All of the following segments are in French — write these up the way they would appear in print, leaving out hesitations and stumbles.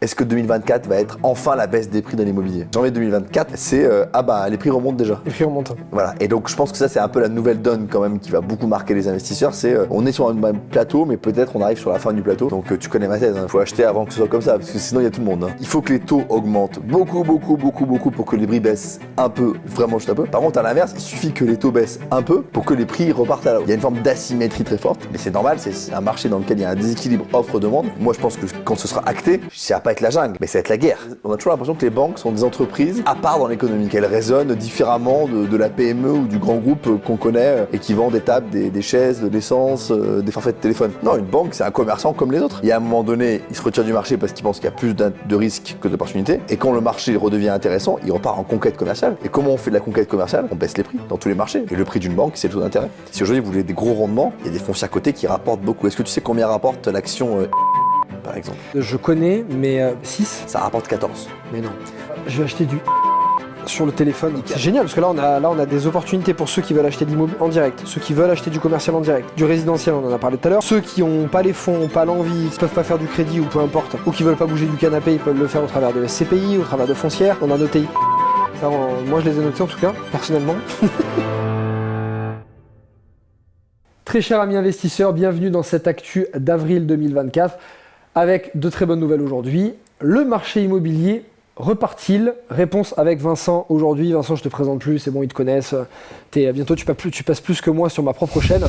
est-ce que 2024 va être enfin la baisse des prix dans l'immobilier? Janvier 2024, c'est les prix remontent déjà. Les prix remontent. Voilà, et donc je pense que ça c'est un peu la nouvelle donne quand même qui va beaucoup marquer les investisseurs, c'est on est sur un plateau, mais peut-être on arrive sur la fin du plateau. Donc tu connais ma thèse, il faut acheter avant que ce soit comme ça, parce que sinon il y a tout le monde. Il faut que les taux augmentent beaucoup pour que les prix baissent un peu, vraiment juste un peu. Par contre à l'inverse, il suffit que les taux baissent un peu pour que les prix repartent à la hausse. Il y a une forme d'asymétrie très forte, mais c'est normal, c'est un marché dans lequel il y a un déséquilibre offre-demande. Moi je pense que quand ce sera acté, ça va pas être la jungle, mais ça va être la guerre. On a toujours l'impression que les banques sont des entreprises à part dans l'économie, qu'elles résonnent différemment de la PME ou du grand groupe qu'on connaît et qui vend des tables, des chaises, de l'essence, des forfaits de téléphone. Non, une banque c'est un commerçant comme les autres. Il y a un moment donné, il se retire du marché parce qu'il pense qu'il y a plus de risques que d'opportunités, et quand le marché redevient intéressant, il repart en conquête commerciale. Et comment on fait de la conquête commerciale? On baisse les prix dans tous les marchés. Et le prix d'une banque, c'est le taux d'intérêt. Si aujourd'hui vous voulez des gros rendements, il y a des fonciers à côté qui rapportent beaucoup. Est-ce que tu sais combien rapporte l'action par exemple? Je connais, mais 6. Ça rapporte 14. Mais non. Je vais acheter du sur le téléphone. C'est génial parce que là on a des opportunités pour ceux qui veulent acheter de l'immobilier en direct, ceux qui veulent acheter du commercial en direct, du résidentiel, on en a parlé tout à l'heure, ceux qui n'ont pas les fonds, pas l'envie, qui peuvent pas faire du crédit ou peu importe, ou qui veulent pas bouger du canapé, ils peuvent le faire au travers de SCPI, au travers de foncières. On a noté. Ça, moi je les ai notés en tout cas, personnellement. Très chers amis investisseurs, bienvenue dans cette actu d'avril 2024 avec de très bonnes nouvelles aujourd'hui. Le marché immobilier repart-il? Réponse avec Vincent aujourd'hui. Vincent, je te présente plus, c'est bon, ils te connaissent. Bientôt, tu passes plus que moi sur ma propre chaîne.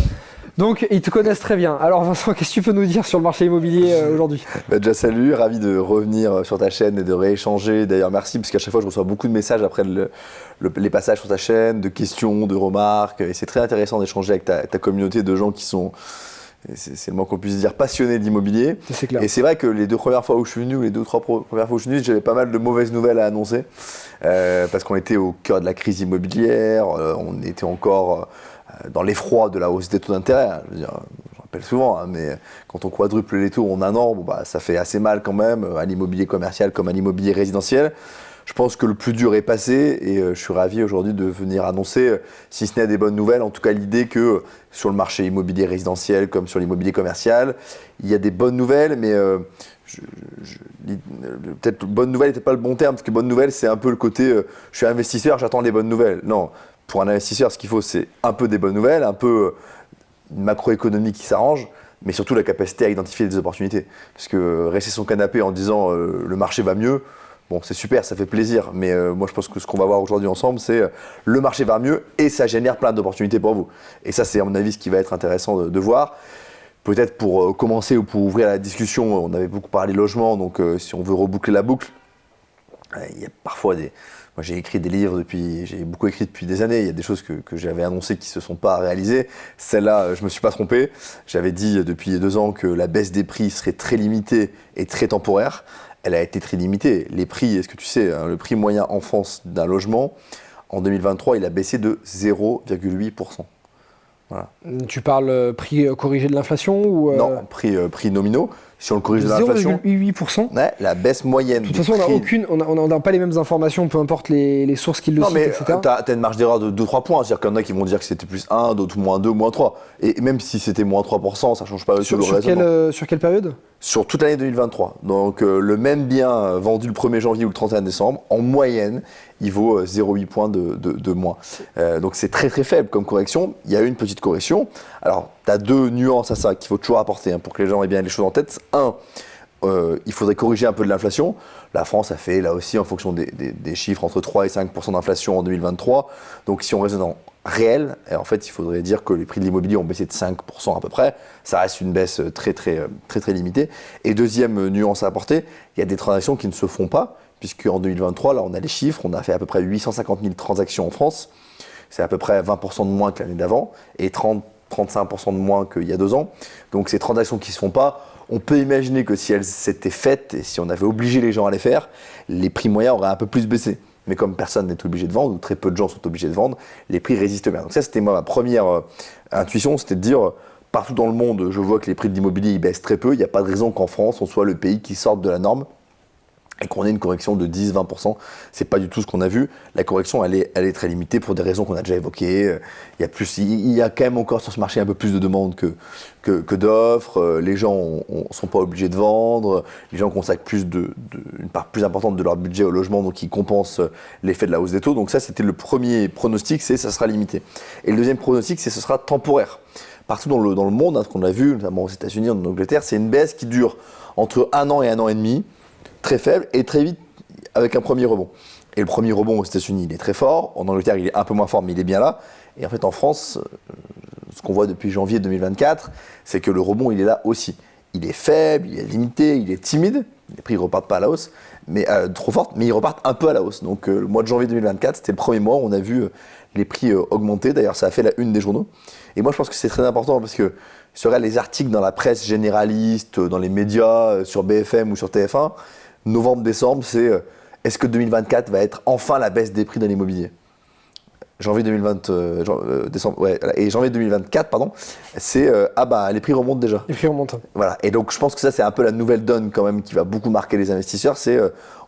Donc, ils te connaissent très bien. Alors Vincent, qu'est-ce que tu peux nous dire sur le marché immobilier aujourd'hui? Déjà salut, ravi de revenir sur ta chaîne et de rééchanger. D'ailleurs, merci, parce qu'à chaque fois, je reçois beaucoup de messages après les passages sur ta chaîne, de questions, de remarques. Et c'est très intéressant d'échanger avec ta communauté de gens qui sont... C'est le moins qu'on puisse dire passionné de l'immobilier. C'est clair. Et c'est vrai que les 2 premières fois où je suis venu, les 2 ou 3 premières fois où je suis venu, j'avais pas mal de mauvaises nouvelles à annoncer. Parce qu'on était au cœur de la crise immobilière, on était encore dans l'effroi de la hausse des taux d'intérêt. Je veux dire, je rappelle souvent, mais quand on quadruple les taux en un an, ça fait assez mal quand même à l'immobilier commercial comme à l'immobilier résidentiel. Je pense que le plus dur est passé et je suis ravi aujourd'hui de venir annoncer, si ce n'est des bonnes nouvelles, en tout cas l'idée que sur le marché immobilier résidentiel comme sur l'immobilier commercial, il y a des bonnes nouvelles, mais peut-être bonne nouvelle n'était pas le bon terme, parce que bonne nouvelle c'est un peu le côté je suis investisseur, j'attends les bonnes nouvelles. Non, pour un investisseur ce qu'il faut c'est un peu des bonnes nouvelles, un peu une macroéconomie qui s'arrange, mais surtout la capacité à identifier des opportunités. Parce que rester sur son canapé en disant le marché va mieux, bon, c'est super, ça fait plaisir, mais moi je pense que ce qu'on va voir aujourd'hui ensemble, c'est le marché va mieux et ça génère plein d'opportunités pour vous. Et ça, c'est à mon avis ce qui va être intéressant de voir. Peut-être pour commencer ou pour ouvrir la discussion, on avait beaucoup parlé logement, donc si on veut reboucler la boucle, il y a parfois des... Moi j'ai écrit des livres j'ai beaucoup écrit depuis des années, il y a des choses que j'avais annoncées qui ne se sont pas réalisées. Celle-là, je ne me suis pas trompé. J'avais dit depuis 2 ans que la baisse des prix serait très limitée et très temporaire. Elle a été très limitée. Les prix, est-ce que tu sais, le prix moyen en France d'un logement, en 2023, il a baissé de 0,8%. Voilà. Tu parles prix corrigé de l'inflation ou Non, prix nominaux. Si on le corrige de l'inflation, 0,8%. Ouais, la baisse moyenne. De toute façon, on n'a pas les mêmes informations, peu importe les sources qui le citent, etc. Non, mais tu as une marge d'erreur de 2-3 points. C'est-à-dire qu'il y en a qui vont dire que c'était plus 1, d'autres moins 2, moins 3. Et même si c'était moins 3%, ça ne change pas sur le raisonnement. Sur quelle période? Sur toute l'année 2023. Donc le même bien vendu le 1er janvier ou le 31 décembre, en moyenne, il vaut 0,8 points de moins. Donc c'est très très faible comme correction. Il y a eu une petite correction. Alors, tu as 2 nuances à ça qu'il faut toujours apporter pour que les gens aient bien les choses en tête. Il faudrait corriger un peu de l'inflation. La France a fait là aussi en fonction des chiffres entre 3 et 5% d'inflation en 2023. Donc si on raisonne en réel, en fait il faudrait dire que les prix de l'immobilier ont baissé de 5% à peu près. Ça reste une baisse très limitée. Et deuxième nuance à apporter, il y a des transactions qui ne se font pas, puisque en 2023, là on a les chiffres, on a fait à peu près 850 000 transactions en France. C'est à peu près 20% de moins que l'année d'avant et 35% de moins qu'il y a 2 ans. Donc ces transactions qui ne se font pas, on peut imaginer que si elles s'étaient faites et si on avait obligé les gens à les faire, les prix moyens auraient un peu plus baissé. Mais comme personne n'est obligé de vendre, ou très peu de gens sont obligés de vendre, les prix résistent bien. Donc ça, c'était ma première intuition, c'était de dire, partout dans le monde, je vois que les prix de l'immobilier ils baissent très peu. Il n'y a pas de raison qu'en France, on soit le pays qui sorte de la norme. et qu'on ait une correction de 10-20%, c'est pas du tout ce qu'on a vu. La correction, elle est très limitée pour des raisons qu'on a déjà évoquées. Il y a quand même encore sur ce marché un peu plus de demandes que d'offres. Les gens sont pas obligés de vendre. Les gens consacrent une part plus importante de leur budget au logement, donc ils compensent l'effet de la hausse des taux. Donc ça, c'était le premier pronostic, c'est ça sera limité. Et le deuxième pronostic, c'est ce sera temporaire. Partout dans le monde, ce qu'on a vu, notamment aux États-Unis, en Angleterre, c'est une baisse qui dure entre 1 an et 1 an et demi, très faible et très vite avec un premier rebond. Et le premier rebond aux États-Unis, il est très fort. En Angleterre, il est un peu moins fort, mais il est bien là. Et en fait, en France, ce qu'on voit depuis janvier 2024, c'est que le rebond, il est là aussi. Il est faible, il est limité, il est timide. Les prix ne repartent pas à la hausse, mais trop forte, mais ils repartent un peu à la hausse. Donc le mois de janvier 2024, c'était le premier mois où on a vu les prix augmenter. D'ailleurs, ça a fait la une des journaux. Et moi, je pense que c'est très important parce que si on regarde les articles dans la presse généraliste, dans les médias, sur BFM ou sur TF1, novembre-décembre, c'est est-ce que 2024 va être enfin la baisse des prix de l'immobilier ? Janvier 2024, pardon, c'est les prix remontent déjà. Les prix remontent. Voilà. Et donc je pense que ça c'est un peu la nouvelle donne quand même qui va beaucoup marquer les investisseurs. C'est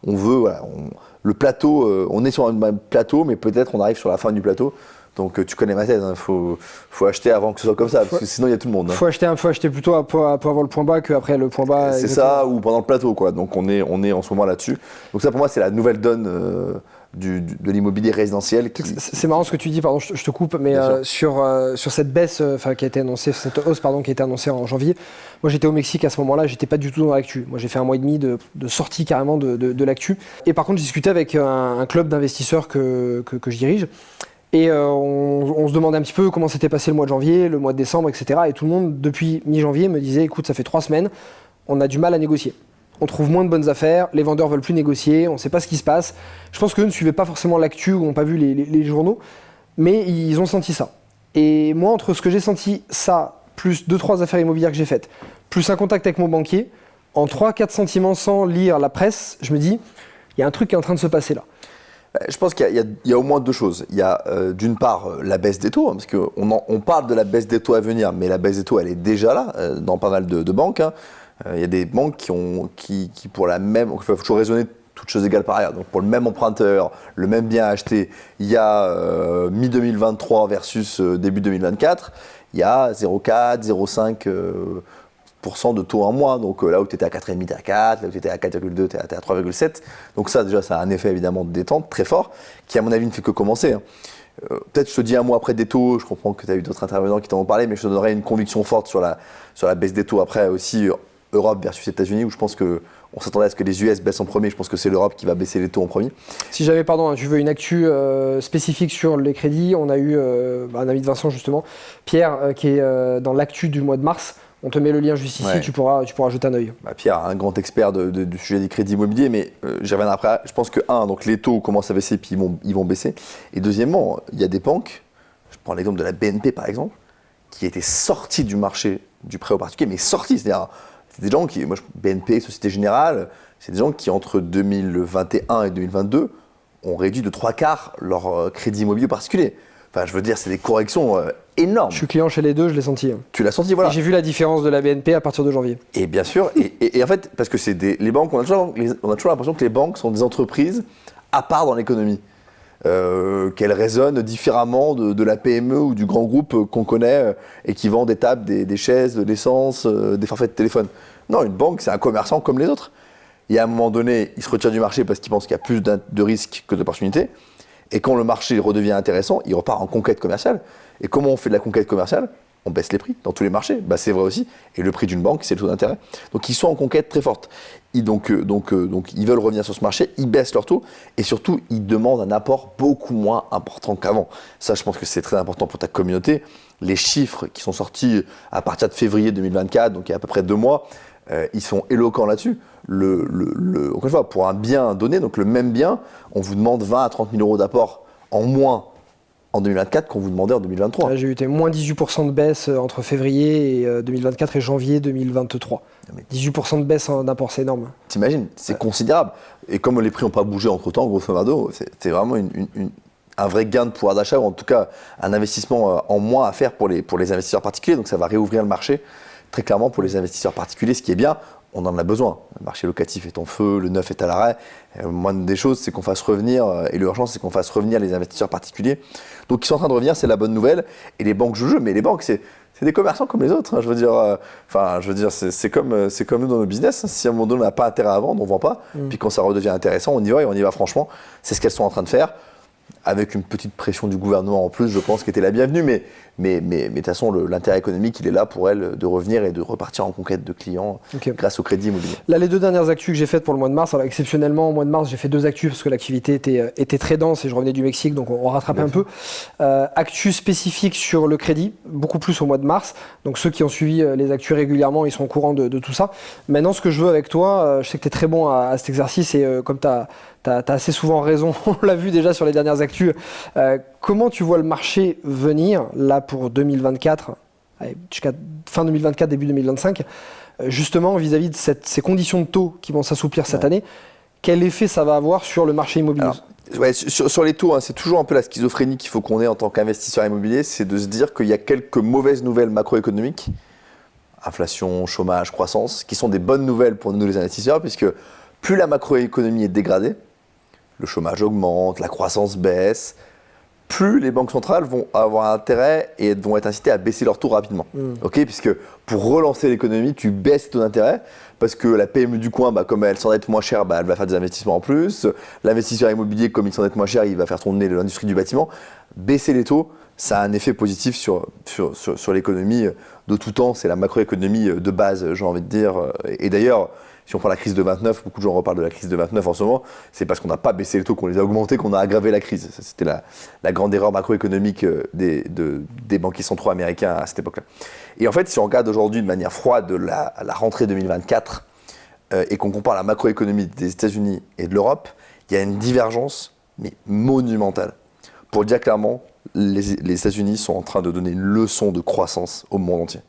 le plateau, on est sur un plateau, mais peut-être on arrive sur la fin du plateau. Donc tu connais ma thèse, il faut acheter avant que ce soit comme ça, parce que sinon il y a tout le monde. Il faut acheter plutôt pour avoir le point bas qu'après le point bas. C'est ça, ou pendant le plateau, quoi. Donc on est en ce moment là-dessus. Donc ça pour moi c'est la nouvelle donne de l'immobilier résidentiel. C'est marrant ce que tu dis, pardon, je te coupe, mais sur cette baisse qui a été annoncée, cette hausse qui a été annoncée en janvier, moi j'étais au Mexique à ce moment-là, j'étais pas du tout dans l'actu. Moi j'ai fait un mois et demi de sortie carrément de l'actu. Et par contre j'ai discuté avec un club d'investisseurs que je dirige. Et on se demandait un petit peu comment s'était passé le mois de janvier, le mois de décembre, etc. Et tout le monde, depuis mi-janvier, me disait, écoute, ça fait 3 semaines, on a du mal à négocier. On trouve moins de bonnes affaires, les vendeurs veulent plus négocier, on ne sait pas ce qui se passe. Je pense qu'eux ne suivaient pas forcément l'actu ou n'ont pas vu les journaux, mais ils ont senti ça. Et moi, entre ce que j'ai senti, ça, plus 2-3 affaires immobilières que j'ai faites, plus un contact avec mon banquier, en 3-4 sentiments sans lire la presse, je me dis, il y a un truc qui est en train de se passer là. Je pense qu'il y a au moins deux choses. Il y a d'une part la baisse des taux, parce qu'on parle de la baisse des taux à venir, mais la baisse des taux, elle est déjà là dans pas mal de banques. Il y a des banques qui pour la même... Il faut toujours raisonner toutes choses égales par ailleurs. Donc pour le même emprunteur, le même bien acheté, il y a mi-2023 versus début 2024, il y a 0,4, 0,5... de taux en moins, donc là où tu étais à 4,5, tu es à 4, là où tu étais à 4,2, tu es à 3,7. Donc ça déjà, ça a un effet évidemment de détente très fort, qui à mon avis ne fait que commencer. Peut-être je te dis un mois après des taux, je comprends que tu as eu d'autres intervenants qui t'en ont parlé, mais je te donnerai une conviction forte sur la baisse des taux après aussi, Europe versus États-Unis, où je pense qu'on s'attendait à ce que les US baissent en premier, je pense que c'est l'Europe qui va baisser les taux en premier. Si jamais, tu veux une actu spécifique sur les crédits, on a eu un ami de Vincent justement, Pierre, qui est dans l'actu du mois de mars. On te met le lien juste ici, ouais. tu pourras jeter un œil. Pierre, un grand expert du sujet des crédits immobiliers, mais j'y reviendrai après. Je pense que, donc les taux commencent à baisser, puis ils vont baisser. Et deuxièmement, il y a des banques, je prends l'exemple de la BNP par exemple, qui étaient sorties du marché du prêt aux particuliers, mais sorties, c'est-à-dire, c'est des gens qui, BNP, Société Générale, c'est des gens qui entre 2021 et 2022 ont réduit de 3/4 leur crédit immobilier particulier. Enfin, je veux dire, c'est des corrections énormes. Je suis client chez les deux, je l'ai senti. Tu l'as senti, voilà. Et j'ai vu la différence de la BNP à partir de janvier. Et bien sûr, et en fait, parce que c'est les banques, on a toujours l'impression que les banques sont des entreprises à part dans l'économie. Qu'elles raisonnent différemment de la PME ou du grand groupe qu'on connaît et qui vend des tables, des chaises, de l'essence, des forfaits de téléphone. Non, une banque, c'est un commerçant comme les autres. Et à un moment donné, il se retire du marché parce qu'il pense qu'il y a plus de risques que d'opportunités. Et quand le marché redevient intéressant, il repart en conquête commerciale. Et comment on fait de la conquête commerciale ? On baisse les prix dans tous les marchés. C'est vrai aussi. Et le prix d'une banque, c'est le taux d'intérêt. Donc ils sont en conquête très forte. Donc ils veulent revenir sur ce marché, ils baissent leurs taux et surtout ils demandent un apport beaucoup moins important qu'avant. Ça, je pense que c'est très important pour ta communauté. Les chiffres qui sont sortis à partir de février 2024, donc il y a à peu près 2 mois, ils sont éloquents là-dessus. Encore une fois, pour un bien donné, donc le même bien, on vous demande 20 à 30 000 euros d'apport en moins en 2024 qu'on vous demandait en 2023. J'ai eu moins 18% de baisse entre février 2024 et janvier 2023. 18% de baisse d'apport, c'est énorme. T'imagines, c'est considérable. Et comme les prix n'ont pas bougé entre-temps, grosso modo, c'est vraiment un vrai gain de pouvoir d'achat, ou en tout cas un investissement en moins à faire pour les investisseurs particuliers. Donc ça va réouvrir le marché très clairement pour les investisseurs particuliers, ce qui est bien. on en a besoin. Le marché locatif est en feu, le neuf est à l'arrêt. Moindre des choses, c'est qu'on fasse revenir, et l'urgence, c'est qu'on fasse revenir les investisseurs particuliers. Donc ils sont en train de revenir, c'est la bonne nouvelle. Et les banques jouent le jeu, mais les banques, c'est des commerçants comme les autres. Hein. Je veux dire, c'est comme nous dans nos business. Si à un moment donné, on n'a pas intérêt à vendre, on ne vend pas. Puis quand ça redevient intéressant, on y va et on y va franchement. C'est ce qu'elles sont en train de faire. Avec une petite pression du gouvernement en plus, je pense, qui était la bienvenue. Mais de toute façon, l'intérêt économique, il est là pour elles de revenir et de repartir en conquête de clients grâce au crédit immobilier. Là, les 2 dernières actus que j'ai faites pour le mois de mars, alors exceptionnellement, au mois de mars, j'ai fait 2 actus parce que l'activité était très dense et je revenais du Mexique, donc on rattrapait un peu. Actus spécifiques sur le crédit, beaucoup plus au mois de mars. Donc ceux qui ont suivi les actus régulièrement, ils sont au courant de tout ça. Maintenant, ce que je veux avec toi, je sais que tu es très bon à cet exercice et comme tu as assez souvent raison, on l'a vu déjà sur les dernières actus. Comment tu vois le marché venir, là, pour 2024, jusqu'à fin 2024, début 2025, justement vis-à-vis de ces conditions de taux qui vont s'assouplir cette année, quel effet ça va avoir sur le marché immobilier? Sur les taux, c'est toujours un peu la schizophrénie qu'il faut qu'on ait en tant qu'investisseur immobilier, c'est de se dire qu'il y a quelques mauvaises nouvelles macroéconomiques, inflation, chômage, croissance, qui sont des bonnes nouvelles pour nous les investisseurs, puisque plus la macroéconomie est dégradée, le chômage augmente, la croissance baisse, plus les banques centrales vont avoir intérêt et vont être incitées à baisser leurs taux rapidement. Puisque pour relancer l'économie, tu baisses tes taux d'intérêt, parce que la PME du coin, comme elle s'endette moins cher, elle va faire des investissements en plus. L'investisseur immobilier, comme il s'endette moins cher, il va faire tourner l'industrie du bâtiment. Baisser les taux, ça a un effet positif sur l'économie de tout temps. C'est la macroéconomie de base, j'ai envie de dire. Et d'ailleurs, si on prend la crise de 29, beaucoup de gens reparlent de la crise de 29 en ce moment, c'est parce qu'on n'a pas baissé les taux, qu'on les a augmentés, qu'on a aggravé la crise. C'était la grande erreur macroéconomique des banquiers centraux américains à cette époque-là. Et en fait, si on regarde aujourd'hui de manière froide la rentrée 2024 et qu'on compare la macroéconomie des États-Unis et de l'Europe, il y a une divergence, mais monumentale. Pour le dire clairement, les États-Unis sont en train de donner une leçon de croissance au monde entier.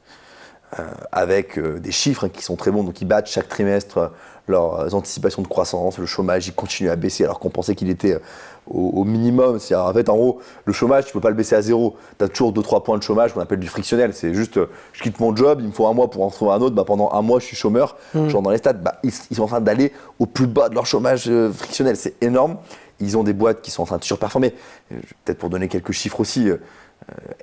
Avec des chiffres qui sont très bons, donc ils battent chaque trimestre leurs anticipations de croissance, le chômage il continue à baisser alors qu'on pensait qu'il était au minimum. C'est-à-dire, en fait, en gros, le chômage, tu ne peux pas le baisser à zéro. Tu as toujours 2-3 points de chômage qu'on appelle du frictionnel. C'est juste, je quitte mon job, il me faut un mois pour en trouver un autre, pendant un mois je suis chômeur. Genre dans les stats, ils sont en train d'aller au plus bas de leur chômage frictionnel. C'est énorme. Ils ont des boîtes qui sont en train de surperformer. Peut-être pour donner quelques chiffres aussi,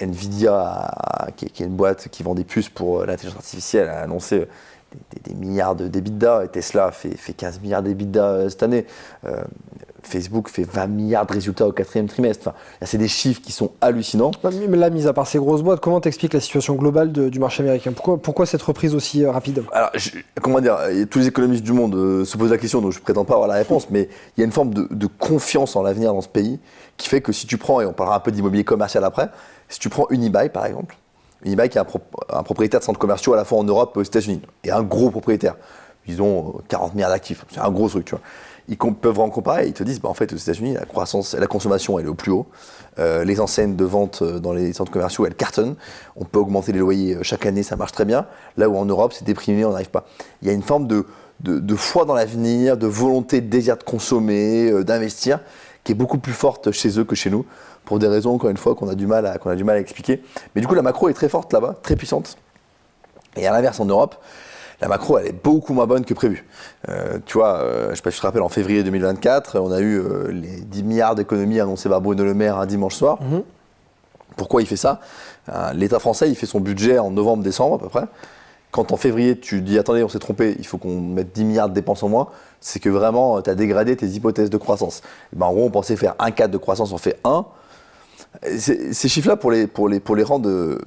Nvidia, qui est une boîte qui vend des puces pour l'intelligence artificielle, a annoncé des milliards d'EBITDA, et Tesla fait 15 milliards d'EBITDA cette année. Facebook fait 20 milliards de résultats au 4e trimestre. Enfin, c'est des chiffres qui sont hallucinants. Mais là, mis à part ces grosses boîtes, comment t'expliques la situation globale du marché américain? Pourquoi cette reprise aussi rapide? Alors, comment dire, tous les économistes du monde se posent la question, donc je ne prétends pas avoir la réponse, mais il y a une forme de confiance en l'avenir dans ce pays qui fait que si tu prends, et on parlera un peu d'immobilier commercial après, si tu prends Unibail par exemple, Unibail qui est un propriétaire de centres commerciaux à la fois en Europe et aux États-Unis, et un gros propriétaire, ils ont 40 milliards d'actifs, c'est un gros truc, tu vois. Ils peuvent en comparer et ils te disent, en fait, aux États-Unis, la consommation, elle est au plus haut. Les enseignes de vente dans les centres commerciaux, elles cartonnent. On peut augmenter les loyers chaque année, ça marche très bien. Là où en Europe, c'est déprimé, on n'arrive pas. Il y a une forme de foi dans l'avenir, de volonté, de désir de consommer, d'investir, qui est beaucoup plus forte chez eux que chez nous, pour des raisons, encore une fois, qu'on a du mal à expliquer. Mais du coup, la macro est très forte là-bas, très puissante. Et à l'inverse, en Europe, la macro, elle est beaucoup moins bonne que prévu. Tu vois, je ne sais pas si tu te rappelles, en février 2024, on a eu les 10 milliards d'économies annoncées par Bruno Le Maire un dimanche soir. Pourquoi il fait ça? L'État français, il fait son budget en novembre-décembre à peu près. Quand en février, tu dis « Attendez, on s'est trompé, il faut qu'on mette 10 milliards de dépenses en moins », c'est que vraiment, tu as dégradé tes hypothèses de croissance. En gros, on pensait faire 1,4 de croissance, on fait 1. Ces chiffres-là, pour les rendre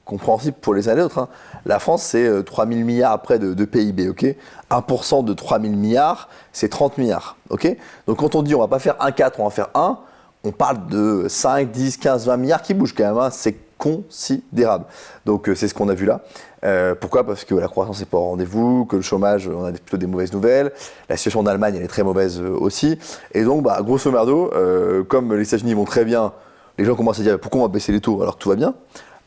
compréhensibles pour les uns et les autres, la France, c'est 3 000 milliards après de PIB, ok? 1% de 3 000 milliards, c'est 30 milliards, ok? Donc quand on dit on va pas faire 1,4, on va faire 1, on parle de 5, 10, 15, 20 milliards qui bougent quand même, c'est considérable. Donc c'est ce qu'on a vu là. Pourquoi? Parce que la croissance n'est pas au rendez-vous, que le chômage, on a plutôt des mauvaises nouvelles, la situation en Allemagne, elle est très mauvaise aussi. Et donc, grosso merdo, comme les États-Unis vont très bien, les gens commencent à dire pourquoi on va baisser les taux alors que tout va bien.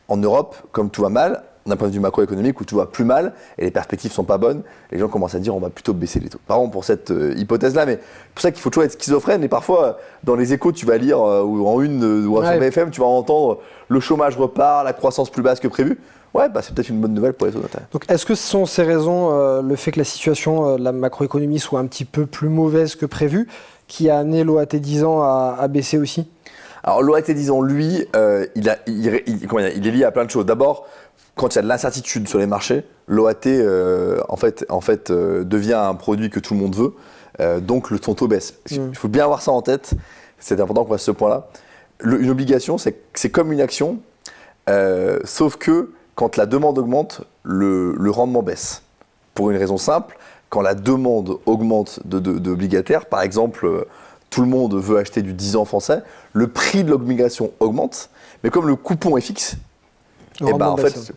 En Europe, comme tout va mal, d'un point de vue macroéconomique où tout va plus mal et les perspectives sont pas bonnes, les gens commencent à dire on va plutôt baisser les taux. Pardon pour cette hypothèse-là, mais c'est pour ça qu'il faut toujours être schizophrène et parfois dans les échos tu vas lire ou en une ou sur BFM tu vas entendre le chômage repart, la croissance plus basse que prévu. Ouais, c'est peut-être une bonne nouvelle pour les taux d'intérêt. Donc, est-ce que ce sont ces raisons, le fait que la situation de la macroéconomie soit un petit peu plus mauvaise que prévu, qui a amené l'OAT 10 ans à baisser aussi? Alors l'OAT 10 ans, lui, il est lié à plein de choses. D'abord, quand il y a de l'incertitude sur les marchés, l'OAT devient un produit que tout le monde veut, donc son taux baisse. Il faut bien avoir ça en tête, c'est important qu'on fasse ce point-là. Une obligation, c'est comme une action, sauf que quand la demande augmente, le rendement baisse. Pour une raison simple, quand la demande augmente d'obligataires, par exemple, tout le monde veut acheter du 10 ans français, le prix de l'obligation augmente, mais comme le coupon est fixe,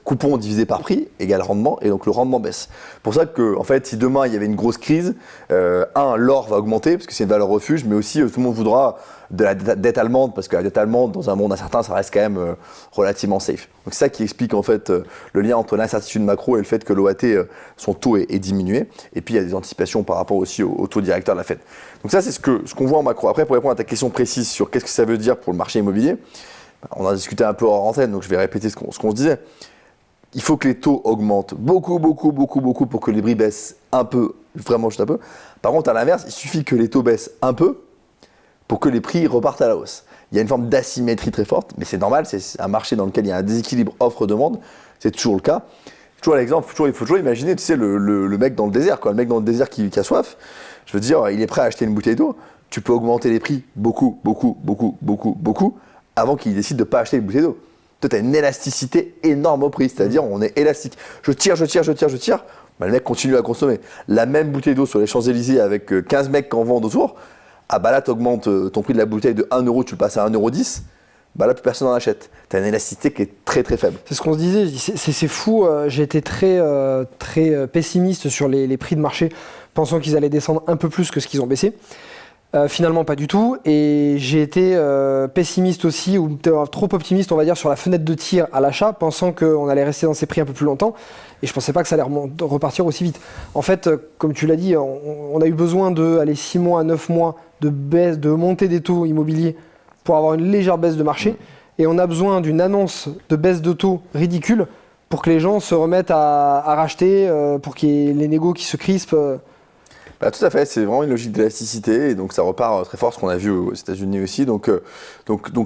coupon divisé par prix égale rendement, et donc le rendement baisse. C'est pour ça que, si demain il y avait une grosse crise, l'or va augmenter, parce que c'est une valeur refuge, mais aussi tout le monde voudra de la dette allemande, parce que la dette allemande, dans un monde incertain, ça reste quand même relativement safe. Donc c'est ça qui explique le lien entre l'incertitude macro et le fait que l'OAT, son taux est diminué, et puis il y a des anticipations par rapport aussi au taux directeur de la Fed. Donc ça, c'est ce qu'on voit en macro. Après, pour répondre à ta question précise sur qu'est-ce que ça veut dire pour le marché immobilier, on a discuté un peu hors antenne, donc je vais répéter ce qu'on se disait. Il faut que les taux augmentent beaucoup pour que les prix baissent un peu, vraiment juste un peu. Par contre, à l'inverse, il suffit que les taux baissent un peu pour que les prix repartent à la hausse. Il y a une forme d'asymétrie très forte, mais c'est normal, c'est un marché dans lequel il y a un déséquilibre offre-demande, c'est toujours le cas. Toujours l'exemple, il faut toujours imaginer, tu sais, le mec dans le désert, le mec dans le désert qui a soif, je veux dire, il est prêt à acheter une bouteille d'eau, tu peux augmenter les prix beaucoup, avant qu'il décide de ne pas acheter une bouteille d'eau. Toi, tu as une élasticité énorme au prix, c'est-à-dire on est élastique. Je tire, le mec continue à consommer. La même bouteille d'eau sur les Champs-Élysées avec 15 mecs qui en vendent autour, là, tu augmentes ton prix de la bouteille de 1 euro, tu le passes à 1,10 €, là, plus personne n'en achète. Tu as une élasticité qui est très faible. C'est ce qu'on se disait, c'est fou, j'ai été très pessimiste sur les prix de marché, pensant qu'ils allaient descendre un peu plus que ce qu'ils ont baissé. Finalement pas du tout, et j'ai été pessimiste aussi, ou trop optimiste on va dire, sur la fenêtre de tir à l'achat, pensant qu'on allait rester dans ces prix un peu plus longtemps, et je pensais pas que ça allait repartir aussi vite. En fait, comme tu l'as dit, on a eu besoin de 6 mois à 9 mois de baisse, de montée des taux immobiliers pour avoir une légère baisse de marché, et on a besoin d'une annonce de baisse de taux ridicule pour que les gens se remettent à racheter, pour qu'il y ait les négos qui se crispent. Tout à fait, c'est vraiment une logique d'élasticité, et donc ça repart très fort, ce qu'on a vu aux États-Unis aussi. Donc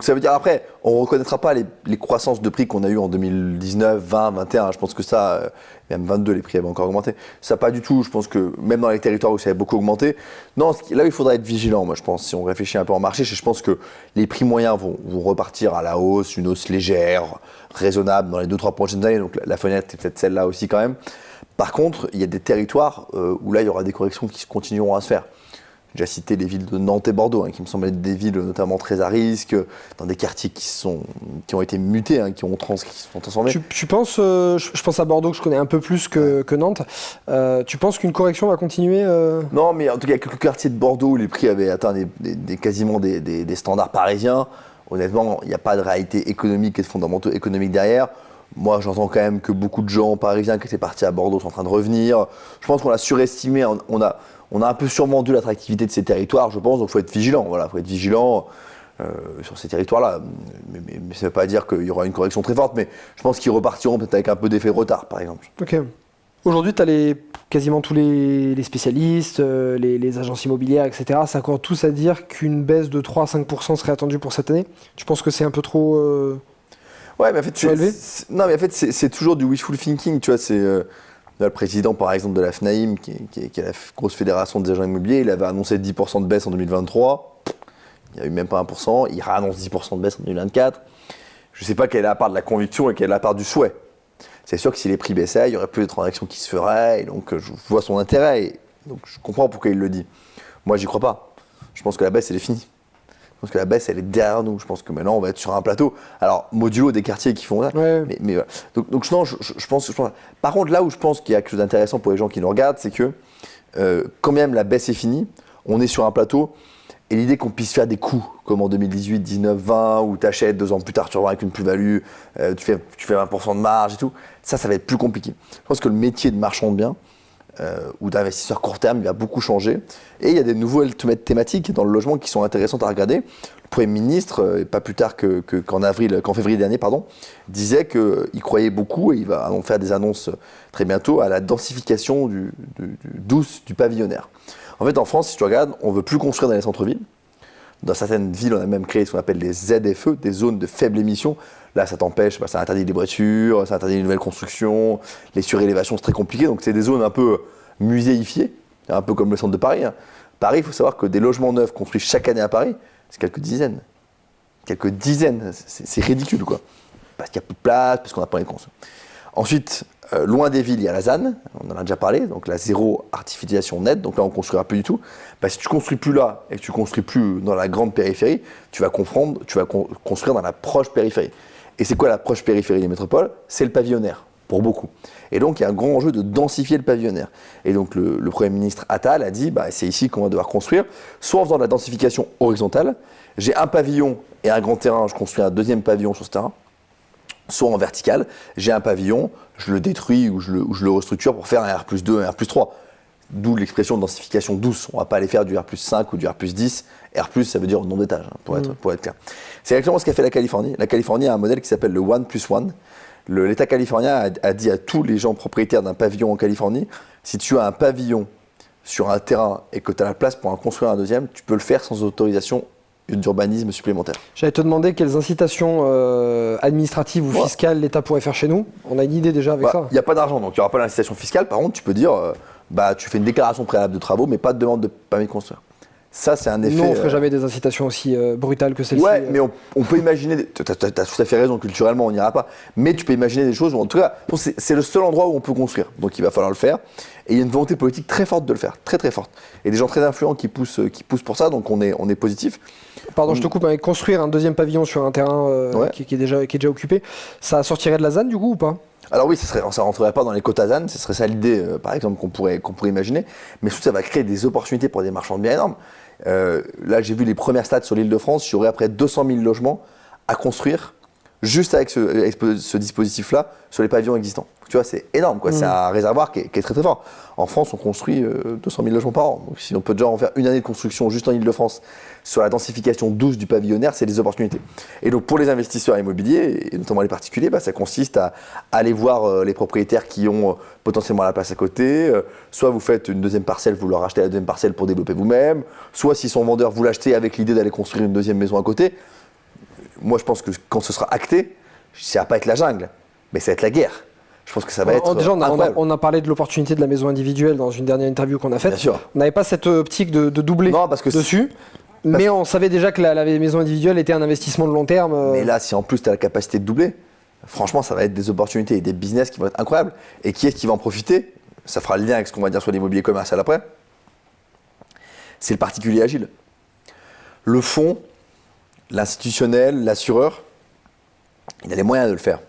ça veut dire, après, on ne reconnaîtra pas les croissances de prix qu'on a eues en 2019, 20, 21. Je pense que ça, même 22, les prix avaient encore augmenté. Ça, pas du tout. Je pense que même dans les territoires où ça avait beaucoup augmenté, non, là, il faudra être vigilant, moi, je pense, si on réfléchit un peu en marché. Je pense que les prix moyens vont repartir à la hausse, une hausse légère, raisonnable dans les 2-3 prochaines années. Donc la fenêtre, c'est peut-être celle-là aussi quand même. Par contre, il y a des territoires où là, il y aura des corrections qui continueront à se faire. J'ai déjà cité les villes de Nantes et Bordeaux, qui me semblent être des villes notamment très à risque, dans des quartiers qui ont été mutés, qui sont transformés. Tu penses, je pense à Bordeaux que je connais un peu plus que Nantes, tu penses qu'une correction va continuer Non, mais en tout cas, il y a quelques quartiers de Bordeaux où les prix avaient atteint quasiment des standards parisiens. Honnêtement, il n'y a pas de réalité économique et de fondamentaux économiques derrière. Moi, j'entends quand même que beaucoup de gens parisiens qui étaient partis à Bordeaux sont en train de revenir. Je pense qu'on l'a surestimé, on a un peu survendu l'attractivité de ces territoires, je pense, donc il faut être vigilant. Voilà, faut être vigilant sur ces territoires-là. Mais ça ne veut pas dire qu'il y aura une correction très forte, mais je pense qu'ils repartiront peut-être avec un peu d'effet retard, par exemple. Ok. Aujourd'hui, tu as quasiment tous les spécialistes, les agences immobilières, etc. s'accordent tous à dire qu'une baisse de 3 à 5% serait attendue pour cette année. Tu penses que c'est un peu trop... Ouais, mais en fait, c'est toujours du wishful thinking, tu vois. C'est le président, par exemple, de la FNAIM, qui est la grosse fédération des agents immobiliers, il avait annoncé 10% de baisse en 2023. Il n'y a eu même pas 1%. Il réannonce 10% de baisse en 2024. Je ne sais pas quelle est la part de la conviction et quelle est la part du souhait. C'est sûr que si les prix baissaient, il y aurait plus de transactions qui se feraient, et donc je vois son intérêt. Et donc je comprends pourquoi il le dit. Moi, j'y crois pas. Je pense que la baisse, elle est finie. Je pense que la baisse, elle est derrière nous. Je pense que maintenant, on va être sur un plateau. Alors, modulo des quartiers qui font ça. Ouais. Mais voilà. Donc non, je pense. Par contre, là où je pense qu'il y a quelque chose d'intéressant pour les gens qui nous regardent, c'est que quand même la baisse est finie, on est sur un plateau. Et l'idée qu'on puisse faire des coups, comme en 2018, 19, 20, où tu achètes 2 ans plus tard, tu revends avec une plus-value, tu fais 20% de marge et tout, ça va être plus compliqué. Je pense que le métier de marchand de biens, ou d'investisseurs court terme, il va beaucoup changer. Et il y a des nouvelles thématiques dans le logement qui sont intéressantes à regarder. Le Premier ministre, pas plus tard qu'en février dernier, disait qu'il croyait beaucoup, et il va faire des annonces très bientôt, à la densification douce du pavillonnaire. En fait, en France, si tu regardes, on ne veut plus construire dans les centres-villes. Dans certaines villes, on a même créé ce qu'on appelle les ZFE, des zones de faible émission. Là, ça t'empêche, ça interdit les voitures, ça interdit les nouvelles constructions, les surélévations, c'est très compliqué. Donc, c'est des zones un peu muséifiées, un peu comme le centre de Paris. Paris, il faut savoir que des logements neufs construits chaque année à Paris, c'est quelques dizaines. Quelques dizaines, c'est ridicule, quoi. Parce qu'il n'y a plus de place, parce qu'on n'a pas les construire. Ensuite, loin des villes, il y a la ZAN, on en a déjà parlé, donc la zéro artificialisation nette, donc là on ne construira plus du tout. Si tu ne construis plus là et que tu ne construis plus dans la grande périphérie, tu vas construire dans la proche périphérie. Et c'est quoi la proche périphérie des métropoles? C'est le pavillonnaire, pour beaucoup. Et donc il y a un grand enjeu de densifier le pavillonnaire. Et donc le Premier ministre Attal a dit, c'est ici qu'on va devoir construire, soit en faisant de la densification horizontale, j'ai un pavillon et un grand terrain, je construis un deuxième pavillon sur ce terrain, soit en vertical, j'ai un pavillon, je le détruis ou je le restructure pour faire un R+2, un R+3. D'où l'expression de densification douce. On ne va pas aller faire du R+5 ou du R+10. R+, ça veut dire nombre d'étages, pour être clair. C'est exactement ce qu'a fait la Californie. La Californie a un modèle qui s'appelle le 1+1. L'État californien a dit à tous les gens propriétaires d'un pavillon en Californie, si tu as un pavillon sur un terrain et que tu as la place pour en construire un deuxième, tu peux le faire sans autorisation d'urbanisme supplémentaire. J'allais te demander quelles incitations administratives ou fiscales l'État pourrait faire chez nous. On a une idée déjà avec ça. Il n'y a pas d'argent, donc il n'y aura pas d'incitation fiscale. Par contre, tu peux dire, tu fais une déclaration préalable de travaux, mais pas de demande de permis de construire. Ça, c'est un effet... Nous, on ne ferait jamais des incitations aussi brutales que celle-ci. Ouais, mais on peut imaginer... Tu as tout à fait raison, culturellement, on n'ira pas. Mais tu peux imaginer des choses où, en tout cas, c'est le seul endroit où on peut construire. Donc, il va falloir le faire. Et il y a une volonté politique très forte de le faire, très très forte. Et des gens très influents qui poussent pour ça, donc on est positif. Pardon, je te coupe, mais construire un deuxième pavillon sur un terrain qui est déjà occupé, ça sortirait de la ZAN du coup ou pas? Alors oui, ça ne rentrerait pas dans les quotas ZAN, ce serait ça l'idée, par exemple, qu'on pourrait imaginer. Mais surtout, ça va créer des opportunités pour des marchands de biens énormes. Là, j'ai vu les premières stats sur l'Île-de-France, il y aurait après 200 000 logements à construire juste avec ce dispositif-là sur les pavillons existants. Tu vois, c'est énorme, quoi. C'est un réservoir qui est très très fort. En France, on construit 200 000 logements par an. Donc si on peut déjà en faire une année de construction juste en Île-de-France sur la densification douce du pavillonnaire, c'est des opportunités. Et donc pour les investisseurs immobiliers, et notamment les particuliers, ça consiste à aller voir les propriétaires qui ont potentiellement la place à côté. Soit vous faites une deuxième parcelle, vous leur achetez la deuxième parcelle pour développer vous-même. Soit s'ils sont vendeurs, vous l'achetez avec l'idée d'aller construire une deuxième maison à côté. Moi, je pense que quand ce sera acté, ça va pas être la jungle, mais ça va être la guerre. Je pense que ça va être déjà, incroyable. on a parlé de l'opportunité de la maison individuelle dans une dernière interview qu'on a faite. Bien sûr. On n'avait pas cette optique de doubler dessus, mais on savait déjà que la maison individuelle était un investissement de long terme. Mais là, si en plus tu as la capacité de doubler, franchement, ça va être des opportunités et des business qui vont être incroyables. Et qui est-ce qui va en profiter? Ça fera le lien avec ce qu'on va dire sur l'immobilier commercial après. C'est le particulier agile. Le fonds, l'institutionnel, l'assureur, il a les moyens de le faire.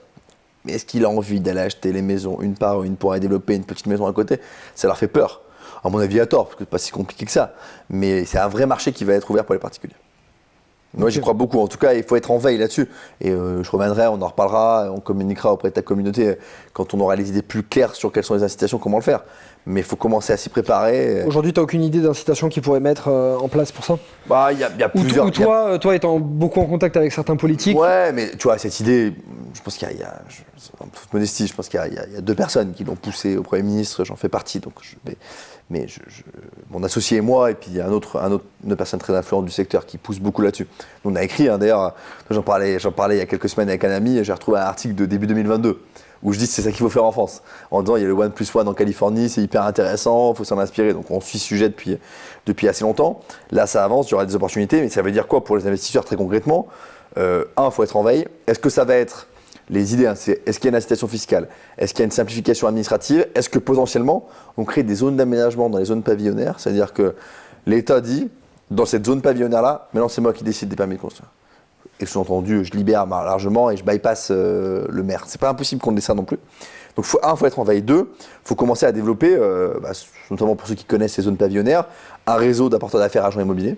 Mais est-ce qu'il a envie d'aller acheter les maisons une par une pour aller développer une petite maison à côté? Ça leur fait peur. À mon avis, à tort, parce que c'est pas si compliqué que ça. Mais c'est un vrai marché qui va être ouvert pour les particuliers. Moi, j'y crois beaucoup. En tout cas, il faut être en veille là-dessus. Et je reviendrai, on en reparlera, on communiquera auprès de ta communauté quand on aura les idées plus claires sur quelles sont les incitations, comment le faire. Mais il faut commencer à s'y préparer. Aujourd'hui, tu n'as aucune idée d'incitation qu'ils pourraient mettre en place pour ça? Il y a plusieurs. Ou toi, étant beaucoup en contact avec certains politiques. Ouais, mais tu vois, cette idée, je pense qu'il y a en toute modestie, je pense qu'il y a deux personnes qui l'ont poussée au Premier ministre, j'en fais partie. Donc mon associé et moi, et puis il y a une personne très influente du secteur qui pousse beaucoup là-dessus. On a écrit, d'ailleurs, j'en parlais il y a quelques semaines avec un ami, et j'ai retrouvé un article de début 2022. Où je dis que c'est ça qu'il faut faire en France. En disant, il y a le 1+1 en Californie, c'est hyper intéressant, il faut s'en inspirer. Donc on suit ce sujet depuis assez longtemps. Là, ça avance, il y aura des opportunités, mais ça veut dire quoi pour les investisseurs très concrètement? Il faut être en veille. Est-ce que ça va être les idées, est-ce qu'il y a une incitation fiscale? Est-ce qu'il y a une simplification administrative? Est-ce que potentiellement, on crée des zones d'aménagement dans les zones pavillonnaires? C'est-à-dire que l'État dit, dans cette zone pavillonnaire-là, maintenant c'est moi qui décide des permis de construire. Et sous-entendu, je libère largement et je bypass le maire. C'est pas impossible qu'on ait ça non plus. Donc, faut être en veille. 2, il faut commencer à développer, notamment pour ceux qui connaissent ces zones pavillonnaires, un réseau d'apporteurs d'affaires agents immobiliers.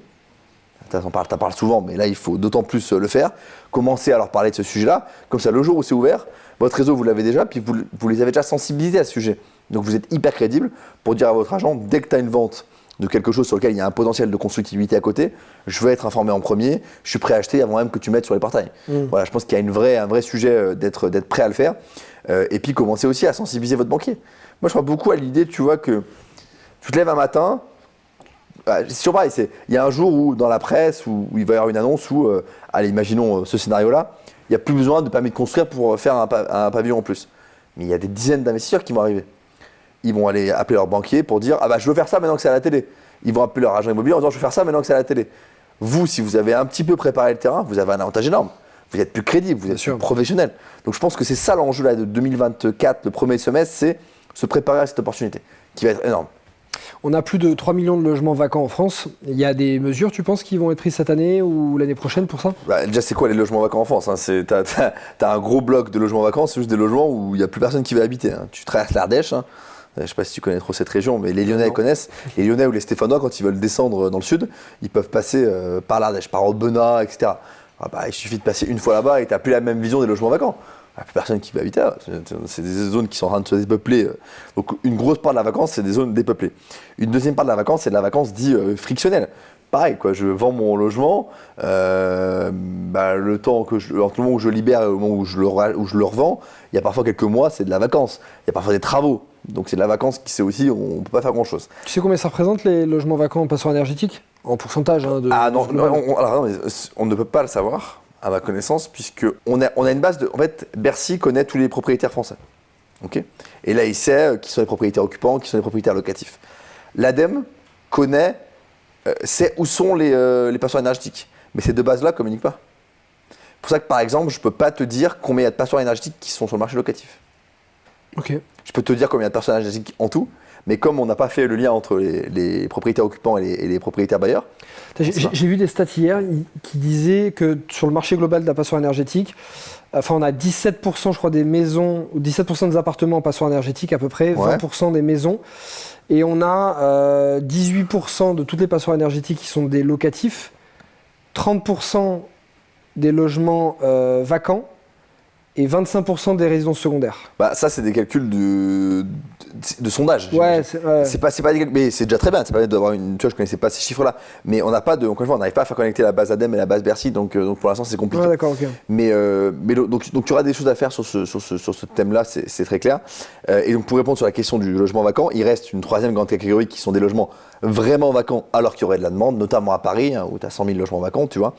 t'en parles souvent, mais là il faut d'autant plus le faire, commencer à leur parler de ce sujet-là, comme ça le jour où c'est ouvert, votre réseau vous l'avez déjà, puis vous les avez déjà sensibilisés à ce sujet. Donc vous êtes hyper crédible pour dire à votre agent, dès que tu as une vente de quelque chose sur lequel il y a un potentiel de constructivité à côté, je veux être informé en premier, je suis prêt à acheter avant même que tu mettes sur les portails. Voilà, je pense qu'il y a un vrai sujet d'être prêt à le faire, et puis commencer aussi à sensibiliser votre banquier. Moi je crois beaucoup à l'idée, tu vois, que tu te lèves un matin, c'est toujours pareil, il y a un jour où dans la presse, où il va y avoir une annonce où, allez, imaginons ce scénario-là, il n'y a plus besoin de permis de construire pour faire un pavillon en plus. Mais il y a des dizaines d'investisseurs qui vont arriver. Ils vont aller appeler leur banquier pour dire « Ah bah je veux faire ça maintenant que c'est à la télé ». Ils vont appeler leur agent immobilier en disant « Je veux faire ça maintenant que c'est à la télé ». Vous, si vous avez un petit peu préparé le terrain, vous avez un avantage énorme. Vous êtes plus crédible, vous êtes plus professionnel. Donc je pense que c'est ça l'enjeu là, de 2024, le premier semestre, c'est se préparer à cette opportunité qui va être énorme. On a plus de 3 millions de logements vacants en France. Il y a des mesures, tu penses, qui vont être prises cette année ou l'année prochaine pour ça ? Déjà, c'est quoi les logements vacants en France, hein ? T'as un gros bloc de logements vacants, c'est juste des logements où il n'y a plus personne qui va habiter. Hein. Tu traverses l'Ardèche, hein. Je ne sais pas si tu connais trop cette région, mais les Lyonnais connaissent. Les Lyonnais ou les Stéphanois, quand ils veulent descendre dans le sud, ils peuvent passer par l'Ardèche, par Aubenas, etc. Il suffit de passer une fois là-bas et tu n'as plus la même vision des logements vacants. Il n'y a plus personne qui va habiter là. C'est des zones qui sont en train de se dépeupler. Donc une grosse part de la vacance, c'est des zones dépeuplées. Une deuxième part de la vacance, c'est de la vacance dite frictionnelle. Pareil, quoi, je vends mon logement, entre le moment où je libère et au moment où je le revends, il y a parfois quelques mois, c'est de la vacance. Il y a parfois des travaux. Donc c'est de la vacance qui c'est aussi, on ne peut pas faire grand-chose. Tu sais combien ça représente les logements vacants en passoire énergétique ? En pourcentage on ne peut pas le savoir, à ma connaissance, puisqu'on a une base de... En fait, Bercy connaît tous les propriétaires français. Okay, et là, il sait qui sont les propriétaires occupants, qui sont les propriétaires locatifs. L'ADEME sait où sont les passoires énergétiques. Mais ces deux bases-là ne communiquent pas. C'est pour ça que, par exemple, je ne peux pas te dire combien il y a de passoires énergétiques qui sont sur le marché locatif. Okay. Je peux te dire combien il y a de passoires énergétiques en tout, mais comme on n'a pas fait le lien entre les propriétaires occupants et les propriétaires bailleurs... J'ai vu des stats hier qui disaient que sur le marché global de la passoire énergétique, on a 17% je crois des maisons, ou 17% des appartements en passoire énergétique à peu près, 20% des maisons, et on a 18% de toutes les passoires énergétiques qui sont des locatifs, 30% des logements vacants, et 25% des résidences secondaires. Ça, c'est des calculs de sondage. Ouais, c'est pas des calculs, mais c'est déjà très bien. Ça permet d'avoir une. Tu vois, je connaissais pas ces chiffres-là, mais on n'a pas de. Encore une fois, on n'arrive pas à faire connecter la base ADEME et la base Bercy, donc pour l'instant, c'est compliqué. Ouais, d'accord, ok. Donc tu auras des choses à faire sur ce thème-là, c'est très clair. Et donc pour répondre sur la question du logement vacant, il reste une troisième grande catégorie qui sont des logements vraiment vacants, alors qu'il y aurait de la demande, notamment à Paris, hein, où tu as 100 000 logements vacants, tu vois.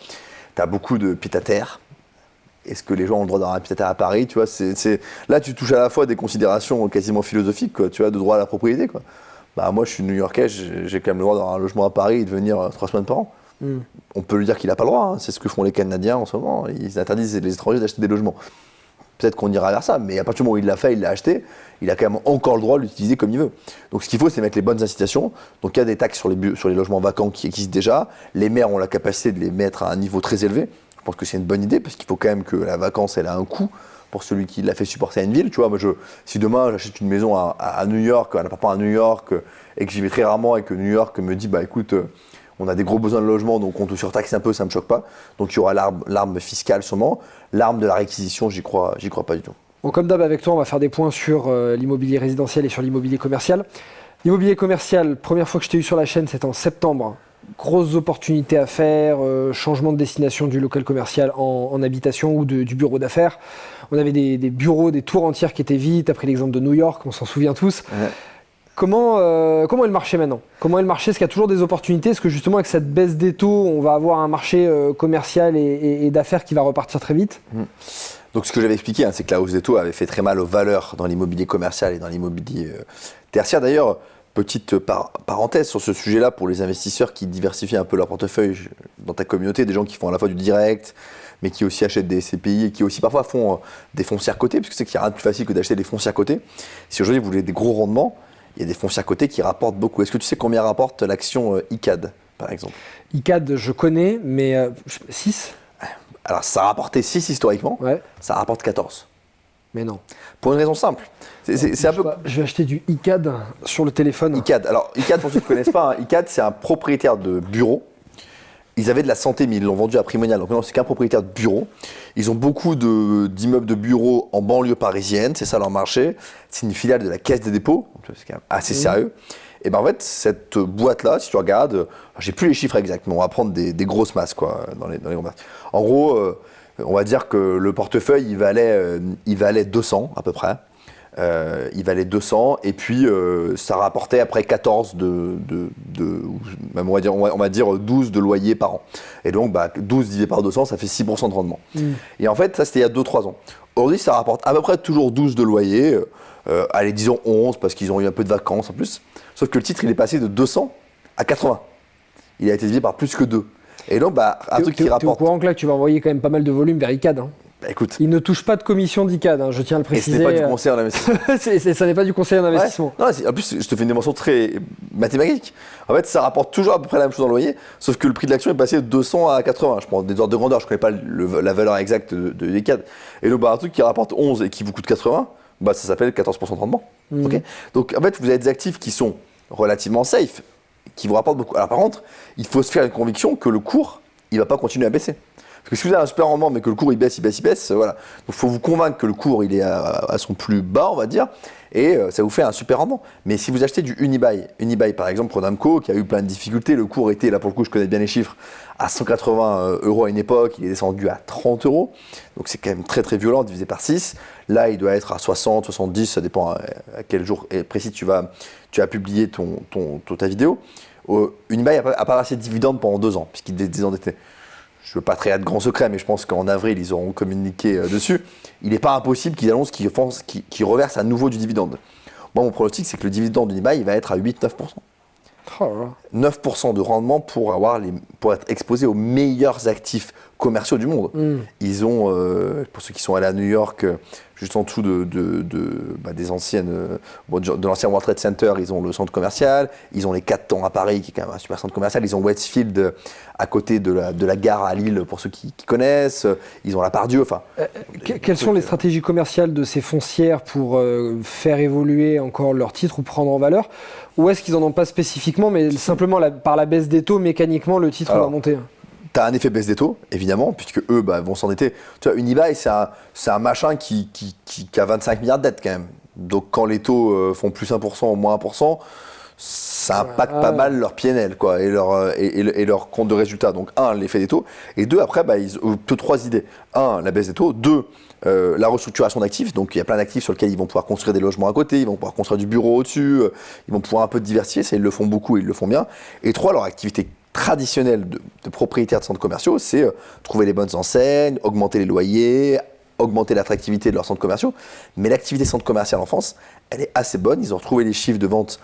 Tu as beaucoup de pied-à-terre. Est-ce que les gens ont le droit d'avoir un pied-à-terre à Paris, tu vois, là, tu touches à la fois des considérations quasiment philosophiques, quoi, tu vois, de droit à la propriété, quoi. Moi, je suis New-Yorkais, j'ai quand même le droit d'avoir un logement à Paris et de venir 3 semaines par an. On peut lui dire qu'il n'a pas le droit, hein. C'est ce que font les Canadiens en ce moment. Ils interdisent les étrangers d'acheter des logements. Peut-être qu'on ira vers ça, mais à partir du moment où il l'a fait, il l'a acheté, il a quand même encore le droit de l'utiliser comme il veut. Donc ce qu'il faut, c'est mettre les bonnes incitations. Donc il y a des taxes sur les logements vacants qui existent déjà. Les maires ont la capacité de les mettre à un niveau très élevé. Je pense que c'est une bonne idée parce qu'il faut quand même que la vacance, elle a un coût pour celui qui l'a fait supporter à une ville. Tu vois, si demain j'achète une maison à New York, un appartement à New York, et que j'y vais très rarement et que New York me dit, écoute, on a des gros besoins de logement, donc on te surtaxe un peu, ça me choque pas. Donc il y aura l'arme fiscale sûrement, l'arme de la réquisition, j'y crois pas du tout. Bon, comme d'hab avec toi, on va faire des points sur l'immobilier résidentiel et sur l'immobilier commercial. L'immobilier commercial, première fois que je t'ai eu sur la chaîne, c'était en septembre. Grosses opportunités à faire, changement de destination du local commercial en habitation ou du bureau d'affaires. On avait des bureaux, des tours entières qui étaient vides. Tu as pris l'exemple de New York, on s'en souvient tous. Ouais. Comment est le marché maintenant ? Comment est le marché ? Est-ce qu'il y a toujours des opportunités ? Est-ce que justement avec cette baisse des taux, on va avoir un marché commercial et d'affaires qui va repartir très vite ? Donc ce que j'avais expliqué, c'est que la hausse des taux avait fait très mal aux valeurs dans l'immobilier commercial et dans l'immobilier tertiaire. D'ailleurs, petite parenthèse sur ce sujet-là pour les investisseurs qui diversifient un peu leur portefeuille dans ta communauté, des gens qui font à la fois du direct, mais qui aussi achètent des SCPI et qui aussi parfois font des foncières cotées, parce que c'est qu'il n'y a rien de plus facile que d'acheter des foncières cotées. Si aujourd'hui vous voulez des gros rendements, il y a des foncières cotées qui rapportent beaucoup. Est-ce que tu sais combien rapporte l'action ICAD, par exemple ? ICAD, je connais, mais 6 ? Alors ça a rapporté 6 historiquement, ça rapporte 14. Mais non. Pour une raison simple. C'est un peu... Je vais acheter du ICAD sur le téléphone. ICAD, alors ICAD pour ceux qui ne connaissent pas, ICAD c'est un propriétaire de bureau ils avaient de la santé, mais ils l'ont vendu à Primonial. Donc maintenant, c'est qu'un propriétaire de bureau. Ils ont beaucoup d'immeubles de bureaux en banlieue parisienne, c'est ça leur marché. C'est une filiale de la Caisse des dépôts, donc c'est quand même assez sérieux. Et ben en fait, cette boîte-là, si tu regardes, j'ai plus les chiffres exacts, mais on va prendre des grosses masses quoi, dans les gros masses. En gros, on va dire que le portefeuille, il valait 200 à peu près. Il valait 200 et puis ça rapportait après 14 même on va dire 12 de loyer par an. Et donc 12 divisé par 200, ça fait 6% de rendement. Et en fait, ça c'était il y a 2-3 ans. Aujourd'hui, ça rapporte à peu près toujours 12 de loyer, allez disons 11 parce qu'ils ont eu un peu de vacances en plus. Sauf que le titre, il est passé de 200 à 80. Il a été divisé par plus que 2. Et donc, un truc qui rapporte... T'es au courant que là, tu vas envoyer quand même pas mal de volume vers ICAD. Écoute. Il ne touche pas de commission d'ICAD, je tiens à le préciser. Et ce n'est pas du conseil en investissement. Ça n'est pas du conseil en investissement. Ouais. Non, en plus, je te fais une dimension très mathématique. En fait, ça rapporte toujours à peu près la même chose dans le loyer, sauf que le prix de l'action est passé de 200 à 80. Je prends des ordres de grandeur, je ne connais pas la valeur exacte de l'ICAD. Et donc, un truc qui rapporte 11 et qui vous coûte 80, ça s'appelle 14% de rendement. Okay, donc, en fait, vous avez des actifs qui sont relativement safe, qui vous rapportent beaucoup. Alors, par contre, il faut se faire une conviction que le cours, il ne va pas continuer à baisser. Parce que si vous avez un super rendement, mais que le cours il baisse, voilà. Donc il faut vous convaincre que le cours il est à son plus bas, on va dire, et ça vous fait un super rendement. Mais si vous achetez du Unibail par exemple, Prodamco, qui a eu plein de difficultés, le cours était, là pour le coup je connais bien les chiffres, à 180 € à une époque, il est descendu à 30 €, donc c'est quand même très très violent, divisé par 6. Là il doit être à 60, 70, ça dépend à quel jour précis tu vas publier ta vidéo. Unibail a pas versé de dividendes pendant 2 ans, puisqu'il est désendetté. Je ne veux pas trahir de grands secrets, mais je pense qu'en avril, ils auront communiqué dessus. Il n'est pas impossible qu'ils annoncent qu'ils reversent à nouveau du dividende. Moi, mon pronostic, c'est que le dividende d'Unibail, il va être à 8-9%. Oh là. 9% de rendement pour être exposé aux meilleurs actifs commerciaux du monde. Ils ont, pour ceux qui sont allés à New York, juste en dessous des anciennes, de l'ancien World Trade Center, ils ont le centre commercial, ils ont les 4 temps à Paris, qui est quand même un super centre commercial, ils ont Westfield à côté de la gare à Lille, pour ceux qui connaissent, ils ont la Pardieu, enfin... Quelles sont les stratégies commerciales de ces foncières pour faire évoluer encore leurs titres ou prendre en valeur? Ou est-ce qu'ils n'en ont pas spécifiquement, mais simplement par la baisse des taux, mécaniquement, le titre va monter? Tu as un effet baisse des taux, évidemment, puisque eux vont s'endetter. Tu vois, Unibail, c'est un machin qui a 25 milliards de dettes quand même. Donc quand les taux font plus 1% ou moins 1%, ça impacte pas mal leur PNL quoi, et leur compte de résultat. Donc l'effet des taux, et 2, après, ils ont 3 idées. 1, la baisse des taux. 2, la restructuration d'actifs. Donc il y a plein d'actifs sur lesquels ils vont pouvoir construire des logements à côté, ils vont pouvoir construire du bureau au-dessus, ils vont pouvoir un peu diversifier, ça ils le font beaucoup, ils le font bien. Et 3, leur activité traditionnelle de propriétaires de centres commerciaux, c'est trouver les bonnes enseignes, augmenter les loyers, augmenter l'attractivité de leurs centres commerciaux. Mais l'activité centre commercial en France, elle est assez bonne. Ils ont retrouvé les chiffres de vente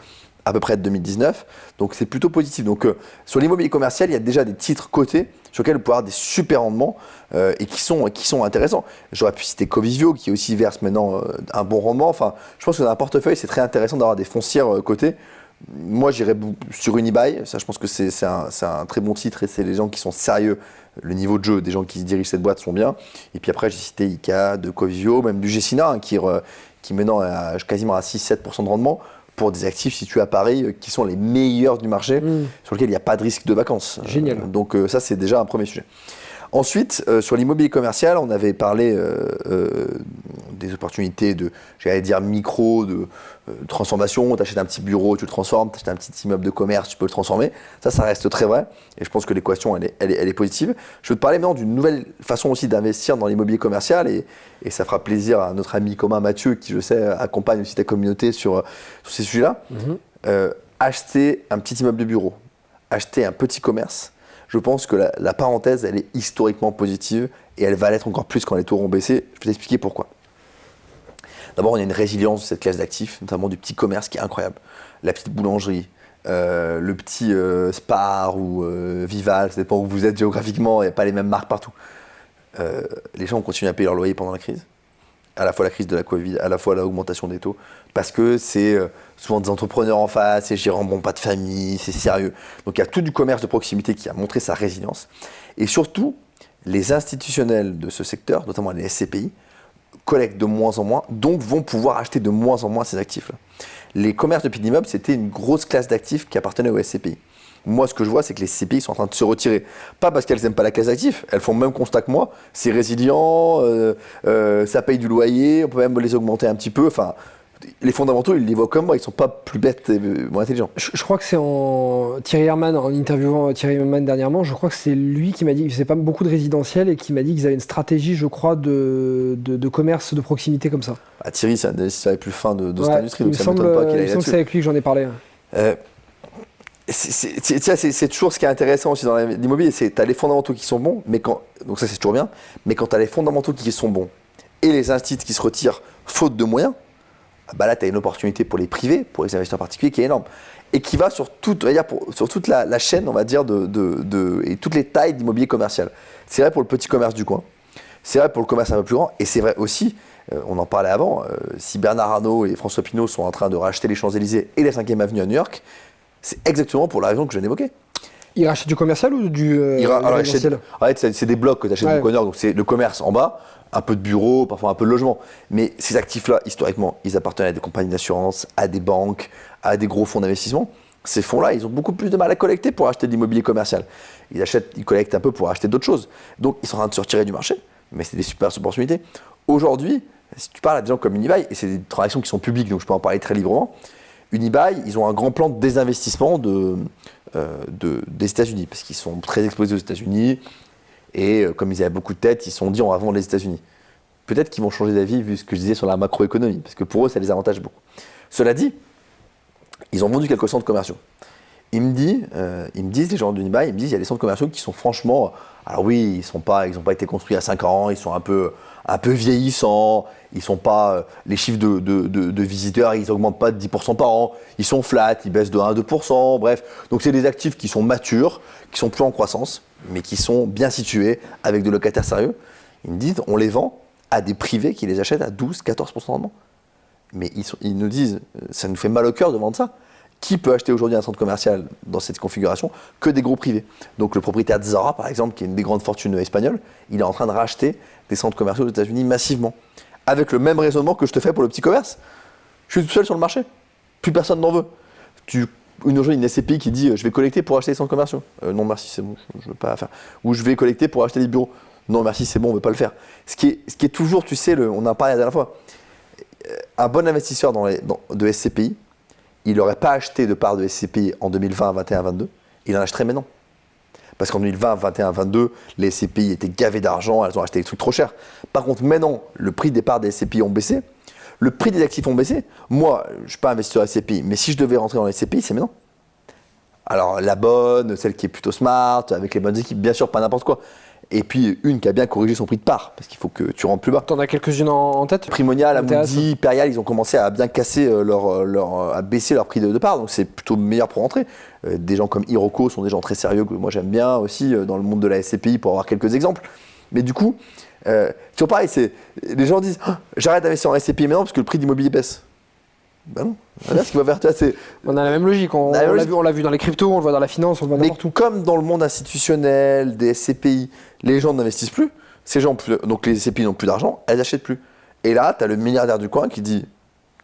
à peu près de 2019. Donc c'est plutôt positif. Donc sur l'immobilier commercial, il y a déjà des titres cotés sur lesquels vous pouvez avoir des super rendements et qui sont intéressants. J'aurais pu citer Covivio qui aussi verse maintenant un bon rendement. Enfin, je pense que dans un portefeuille, c'est très intéressant d'avoir des foncières cotées. Moi, j'irais sur Unibail. Ça, je pense que c'est un très bon titre et c'est les gens qui sont sérieux. Le niveau de jeu des gens qui dirigent cette boîte sont bien. Et puis après, j'ai cité ICA, de Covivio, même du Gecina, qui maintenant est quasiment à 6-7% de rendement pour des actifs situés à Paris qui sont les meilleurs du marché, sur lesquels il n'y a pas de risque de vacances. Génial. Donc ça, c'est déjà un premier sujet. Ensuite, sur l'immobilier commercial, on avait parlé des opportunités de, j'allais dire, de transformation. Tu achètes un petit bureau, tu le transformes. Tu achètes un petit immeuble de commerce, tu peux le transformer. Ça reste très vrai. Et je pense que l'équation, elle est positive. Je veux te parler maintenant d'une nouvelle façon aussi d'investir dans l'immobilier commercial. Et ça fera plaisir à notre ami commun Mathieu, qui, je sais, accompagne aussi ta communauté sur ces sujets-là. Acheter un petit immeuble de bureau, acheter un petit commerce. Je pense que la parenthèse, elle est historiquement positive et elle va l'être encore plus quand les taux auront baissé. Je vais t'expliquer pourquoi. D'abord, il y a une résilience de cette classe d'actifs, notamment du petit commerce qui est incroyable. La petite boulangerie, le petit Spar ou Vival, ça dépend où vous êtes géographiquement, il n'y a pas les mêmes marques partout. Les gens ont continué à payer leur loyer pendant la crise. À la fois la crise de la Covid, à la fois l'augmentation des taux, parce que c'est souvent des entrepreneurs en face, c'est gérants pas de famille, c'est sérieux. Donc il y a tout du commerce de proximité qui a montré sa résilience. Et surtout, les institutionnels de ce secteur, notamment les SCPI, collectent de moins en moins, donc vont pouvoir acheter de moins en moins ces actifs-là. Les commerces de petits immeubles, c'était une grosse classe d'actifs qui appartenait aux SCPI. Moi, ce que je vois, c'est que les SCPI sont en train de se retirer. Pas parce qu'elles n'aiment pas la classe active, elles font le même constat que moi. C'est résilient, ça paye du loyer, on peut même les augmenter un petit peu. Enfin, les fondamentaux, ils les voient comme moi, ils sont pas plus bêtes et moins intelligents. Je crois que c'est Thierry Herman, en interviewant Thierry Herman dernièrement, je crois que c'est lui qui m'a dit qu'il faisait pas beaucoup de résidentiel et qui m'a dit qu'ils avaient une stratégie, je crois, de commerce de proximité comme ça. Ah, Thierry, c'est un des plus fins de cette industrie, donc il ça me ne m'étonne pas qu'il aille semble que là-dessus. c'est avec lui que j'en ai parlé. C'est toujours ce qui est intéressant aussi dans l'immobilier, c'est que tu as les fondamentaux qui sont bons, donc ça c'est toujours bien, mais quand tu as les fondamentaux qui sont bons et les instituts qui se retirent faute de moyens, bah là tu as une opportunité pour les privés, pour les investisseurs particuliers qui est énorme. Et qui va sur toute, sur toute la chaîne, on va dire, et toutes les tailles d'immobilier commercial. C'est vrai pour le petit commerce du coin, c'est vrai pour le commerce un peu plus grand, et c'est vrai aussi, on en parlait avant, si Bernard Arnault et François Pinault sont en train de racheter les Champs-Élysées et la 5e avenue à New York, c'est exactement pour la raison que je viens d'évoquer. Il rachète du commercial ou du résidentiel ? En fait, c'est des blocs que tu achètes du corner, donc c'est le commerce en bas, un peu de bureaux, parfois un peu de logement. Mais ces actifs-là, historiquement, ils appartenaient à des compagnies d'assurance, à des banques, à des gros fonds d'investissement. Ces fonds-là, ils ont beaucoup plus de mal à collecter pour acheter de l'immobilier commercial. Ils collectent un peu pour acheter d'autres choses. Donc, ils sont en train de se retirer du marché, mais c'est des super opportunités. Aujourd'hui, si tu parles à des gens comme Unibail, et c'est des transactions qui sont publiques, donc je peux en parler très librement, Unibail, ils ont un grand plan de désinvestissement des États-Unis, parce qu'ils sont très exposés aux États-Unis, et comme ils avaient beaucoup de dettes, ils se sont dit on va vendre les États-Unis. Peut-être qu'ils vont changer d'avis vu ce que je disais sur la macroéconomie, parce que pour eux, ça les avantage beaucoup. Cela dit, ils ont vendu quelques centres commerciaux. Ils me disent, les gens d'Unibail, il y a des centres commerciaux qui sont franchement, alors oui, ils n'ont pas été construits à 5 ans, ils sont un peu vieillissants, ils sont pas, les chiffres de visiteurs, ils n'augmentent pas de 10% par an, ils sont flats, ils baissent de 1 à 2%, bref. Donc c'est des actifs qui sont matures, qui sont plus en croissance, mais qui sont bien situés, avec de locataires sérieux. Ils me disent, on les vend à des privés qui les achètent à 12-14% de rendement. Mais ils nous disent, ça nous fait mal au cœur de vendre ça. Qui peut acheter aujourd'hui un centre commercial dans cette configuration que des gros privés? Donc le propriétaire de Zara, par exemple, qui est une des grandes fortunes espagnoles, il est en train de racheter des centres commerciaux aux États-Unis massivement. Avec le même raisonnement que je te fais pour le petit commerce. Je suis tout seul sur le marché. Plus personne n'en veut. Une SCPI qui dit je vais collecter pour acheter des centres commerciaux. Non merci, c'est bon, je ne veux pas faire. Ou je vais collecter pour acheter des bureaux. Non merci, c'est bon, on ne veut pas le faire. Ce qui est toujours, tu sais, on en a parlé la dernière fois, un bon investisseur de SCPI, il n'aurait pas acheté de part de SCPI en 2020, 21, 22, il en achèterait maintenant. Parce qu'en 2020, 21, 22, les SCPI étaient gavées d'argent, elles ont acheté des trucs trop chers. Par contre, maintenant, le prix des parts des SCPI ont baissé, le prix des actifs ont baissé. Moi, je ne suis pas investisseur SCPI, mais si je devais rentrer dans les SCPI, c'est maintenant. Alors, la bonne, celle qui est plutôt smart, avec les bonnes équipes, bien sûr, pas n'importe quoi. Et puis, une qui a bien corrigé son prix de part, parce qu'il faut que tu rentres plus bas. T'en as quelques-unes en tête? Primonial, Amundi, Perial, ils ont commencé à bien casser à baisser leur prix de part, donc c'est plutôt meilleur pour rentrer. Des gens comme Iroko sont des gens très sérieux que moi j'aime bien aussi dans le monde de la SCPI pour avoir quelques exemples. Mais du coup, toujours pareil, les gens disent j'arrête d'investir en SCPI maintenant parce que le prix d'immobilier baisse. Ben non, voilà ce qui va faire toi, c'est. On a la même logique, on l'a vu dans les cryptos, on le voit dans la finance, on le voit n'importe où. Comme dans le monde institutionnel, des SCPI, les gens n'investissent plus, donc les SCPI n'ont plus d'argent, elles n'achètent plus. Et là, tu as le milliardaire du coin qui dit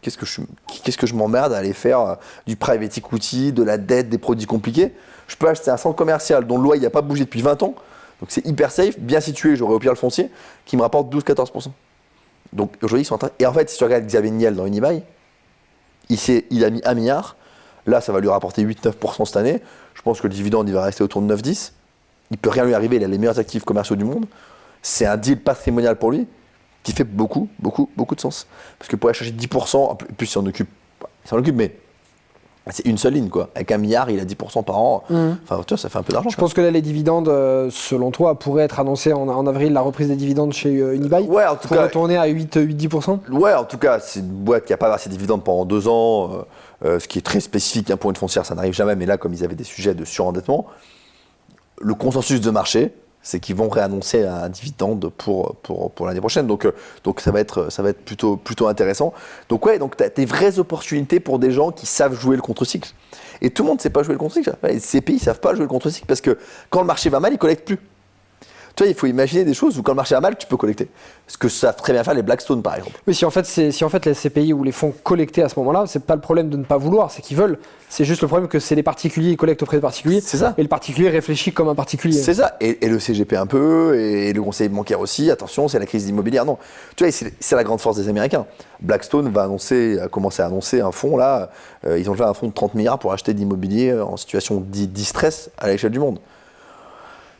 qu'est-ce que je m'emmerde à aller faire du private equity, de la dette, des produits compliqués. Je peux acheter un centre commercial dont le loyer n'a pas bougé depuis 20 ans, donc c'est hyper safe, bien situé, j'aurai au pire le foncier, qui me rapporte 12-14%. Donc aujourd'hui, ils sont en train. Et en fait, si tu regardes Xavier Niel dans Unibail, il a mis 1 milliard. Là, ça va lui rapporter 8-9% cette année. Je pense que le dividende, il va rester autour de 9-10. Il ne peut rien lui arriver. Il a les meilleurs actifs commerciaux du monde. C'est un deal patrimonial pour lui qui fait beaucoup de sens. Parce que pour aller chercher 10%, en plus, il s'en occupe, mais c'est une seule ligne, quoi. Avec 1 milliard, il a 10% par an. Enfin, tu vois, ça fait un peu d'argent. Je pense que là, les dividendes, selon toi, pourraient être annoncés en avril, la reprise des dividendes chez Unibail. Ouais, en tout cas. Retourner à 8-10%. Ouais, en tout cas, c'est une boîte qui n'a pas versé de dividendes pendant 2 ans, ce qui est très spécifique pour une foncière, ça n'arrive jamais. Mais là, comme ils avaient des sujets de surendettement, le consensus de marché, c'est qu'ils vont réannoncer un dividende pour l'année prochaine. Donc ça va être plutôt intéressant. Donc ouais, donc tu as des vraies opportunités pour des gens qui savent jouer le contre-cycle. Et tout le monde ne sait pas jouer le contre-cycle. Les CPI ne savent pas jouer le contre-cycle parce que quand le marché va mal, ils ne collectent plus. Tu vois, il faut imaginer des choses où quand le marché va mal, tu peux collecter. Ce que savent très bien faire les Blackstone, par exemple. Oui, si en fait les SCPI ou les fonds collectés à ce moment-là, c'est pas le problème de ne pas vouloir, c'est qu'ils veulent. C'est juste le problème que c'est les particuliers qui collectent auprès des particuliers. C'est ça. Et le particulier réfléchit comme un particulier. C'est ça. Et le CGP un peu, et le conseil bancaire aussi. Attention, c'est la crise immobilière. Non. Tu vois, c'est la grande force des Américains. Blackstone a commencé à annoncer un fonds là. Ils ont levé un fonds de 30 milliards pour acheter de l'immobilier en situation de distress à l'échelle du monde.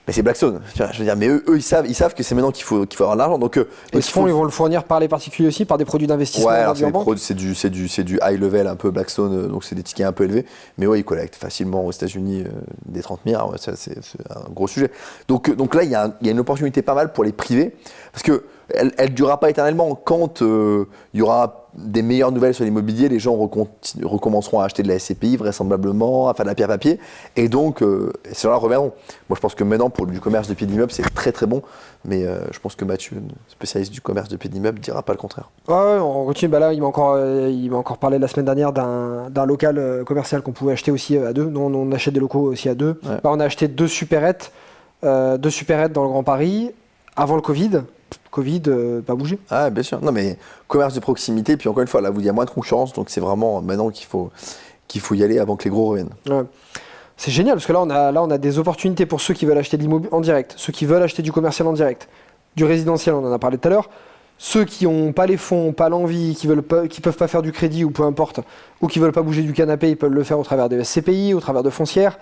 Mais c'est Blackstone. Je veux dire, mais eux ils savent que c'est maintenant qu'il faut avoir de l'argent. Donc, et ce fonds, ils vont le fournir par les particuliers aussi, par des produits d'investissement. Ouais, alors c'est du high level un peu Blackstone, donc c'est des tickets un peu élevés. Mais ouais, ils collectent facilement aux États-Unis des 30 milliards. Ouais, c'est un gros sujet. Donc là, il y a une opportunité pas mal pour les privés, parce que elle ne durera pas éternellement. Quand il y aura des meilleures nouvelles sur l'immobilier, les gens recommenceront à acheter de la SCPI vraisemblablement, à faire de la pierre papier, et donc ces gens-là reviendront. Moi, je pense que maintenant, pour du commerce de pied d'immeuble, c'est très très bon, mais je pense que Mathieu, spécialiste du commerce de pied d'immeuble, ne dira pas le contraire. Ouais, on continue. Bah là, il m'a encore parlé la semaine dernière d'un local commercial qu'on pouvait acheter aussi à deux. Nous, on achète des locaux aussi à deux. Ouais. Bah, on a acheté deux supérettes dans le Grand Paris avant le Covid. Covid, pas bougé. Ah, bien sûr. Non, mais commerce de proximité, puis encore une fois, là, il y a moins de concurrence, donc c'est vraiment maintenant qu'il faut y aller avant que les gros reviennent. Ouais. C'est génial, parce que là, on a des opportunités pour ceux qui veulent acheter de l'immobilier en direct, ceux qui veulent acheter du commercial en direct, du résidentiel, on en a parlé tout à l'heure, ceux qui n'ont pas les fonds, pas l'envie, qui peuvent pas faire du crédit ou peu importe, ou qui veulent pas bouger du canapé, ils peuvent le faire au travers des SCPI, au travers de foncières.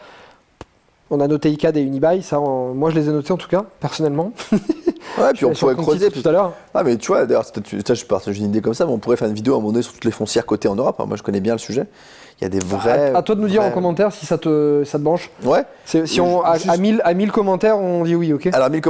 On a noté ICAD et Unibail, ça, moi je les ai notés en tout cas, personnellement. Ouais, puis on pourrait creuser tout à l'heure. Ah, mais tu vois, d'ailleurs, je partage une idée comme ça, mais on pourrait faire une vidéo à un moment donné sur toutes les foncières cotées en Europe. Moi, je connais bien le sujet. Il y a des vrais. À toi de nous dire en commentaire si ça te branche. Ouais. Si à 1000 commentaires, on dit oui, ok. Alors, 1000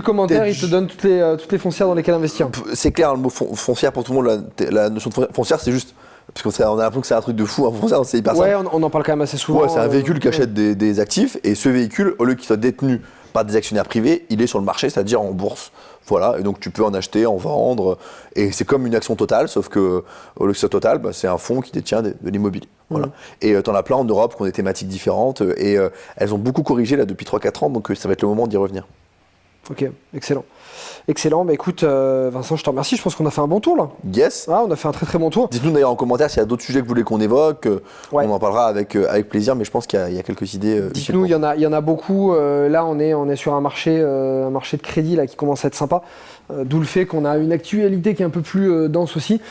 commentaires, ils te donnent toutes les foncières dans lesquelles investir. C'est clair, le mot foncière pour tout le monde, la notion de foncière, c'est juste. Parce qu'on a l'impression que c'est un truc de fou, foncière, c'est hyper simple. Ouais, on en parle quand même assez souvent. Ouais, c'est un véhicule qui achète des actifs, et ce véhicule, au lieu qu'il soit détenu par des actionnaires privés, il est sur le marché, c'est-à-dire en bourse. Voilà, et donc tu peux en acheter, en vendre, et c'est comme une action totale, sauf que au lieu que ce soit Total, c'est un fonds qui détient de l'immobilier. Voilà. Et t'en as plein en Europe qui ont des thématiques différentes, et elles ont beaucoup corrigé là depuis 3-4 ans, donc ça va être le moment d'y revenir. Ok, excellent. Excellent, bah écoute Vincent, je te remercie, je pense qu'on a fait un bon tour là. Yes. Ah, on a fait un très très bon tour. Dites-nous d'ailleurs en commentaire s'il y a d'autres sujets que vous voulez qu'on évoque, on en parlera avec plaisir, mais je pense qu'il y a quelques idées. Dites-nous, il y en a beaucoup, là on est sur un marché de crédit là, qui commence à être sympa, d'où le fait qu'on a une actualité qui est un peu plus dense aussi.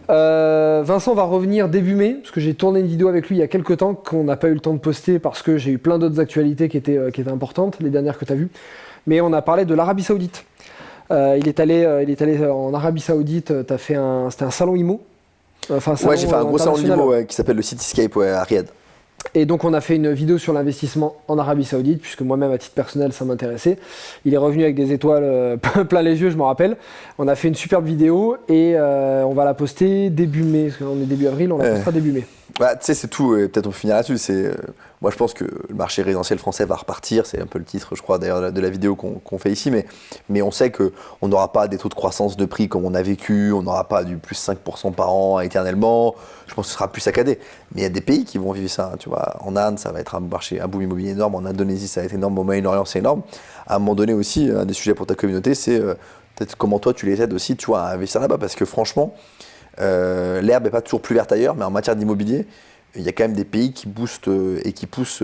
Vincent va revenir début mai, parce que j'ai tourné une vidéo avec lui il y a quelques temps qu'on n'a pas eu le temps de poster parce que j'ai eu plein d'autres actualités qui étaient importantes, les dernières que tu as vues. Mais on a parlé de l'Arabie Saoudite. Il est allé en Arabie Saoudite, c'était un salon IMO. Ouais, j'ai fait un gros salon IMO qui s'appelle le Cityscape à Riyad. Et donc on a fait une vidéo sur l'investissement en Arabie Saoudite, puisque moi-même à titre personnel ça m'intéressait. Il est revenu avec des étoiles plein les yeux, je m'en rappelle. On a fait une superbe vidéo et on va la poster début mai, parce qu'on est début avril, on la postera début mai. Bah, tu sais, c'est tout, et peut-être on finira là-dessus. Moi, je pense que le marché résidentiel français va repartir. C'est un peu le titre, je crois, d'ailleurs, de la vidéo qu'on fait ici. Mais on sait qu'on n'aura pas des taux de croissance de prix comme on a vécu. On n'aura pas du plus 5% par an éternellement. Je pense que ce sera plus saccadé. Mais il y a des pays qui vont vivre ça. Tu vois, en Inde, ça va être un boom immobilier énorme. En Indonésie, ça va être énorme. Au Moyen-Orient, c'est énorme. À un moment donné aussi, un des sujets pour ta communauté, c'est peut-être comment toi, tu les aides aussi, tu vois, à investir là-bas. Parce que franchement, l'herbe n'est pas toujours plus verte ailleurs, mais en matière d'immobilier, il y a quand même des pays qui boostent et qui poussent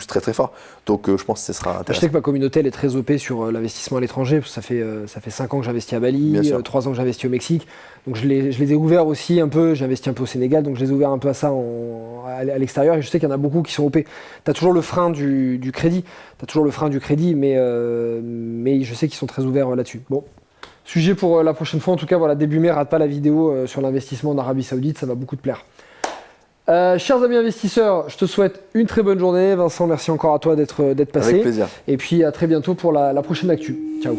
très très fort. Donc je pense que ce sera intéressant. Je sais que ma communauté elle est très OP sur l'investissement à l'étranger, parce que ça fait 5 ans que j'investis à Bali, 3 ans que j'investis au Mexique. Donc je les ai ouverts aussi un peu, j'ai investi un peu au Sénégal, donc je les ai ouverts un peu à ça à l'extérieur, et je sais qu'il y en a beaucoup qui sont OP. Tu as toujours le frein du crédit, mais je sais qu'ils sont très ouverts là-dessus. Bon. Sujet pour la prochaine fois, en tout cas, voilà, début mai, rate pas la vidéo sur l'investissement en Arabie Saoudite, ça va beaucoup te plaire. Chers amis investisseurs, je te souhaite une très bonne journée. Vincent, merci encore à toi d'être passé. Avec plaisir. Et puis à très bientôt pour la prochaine actu. Ciao.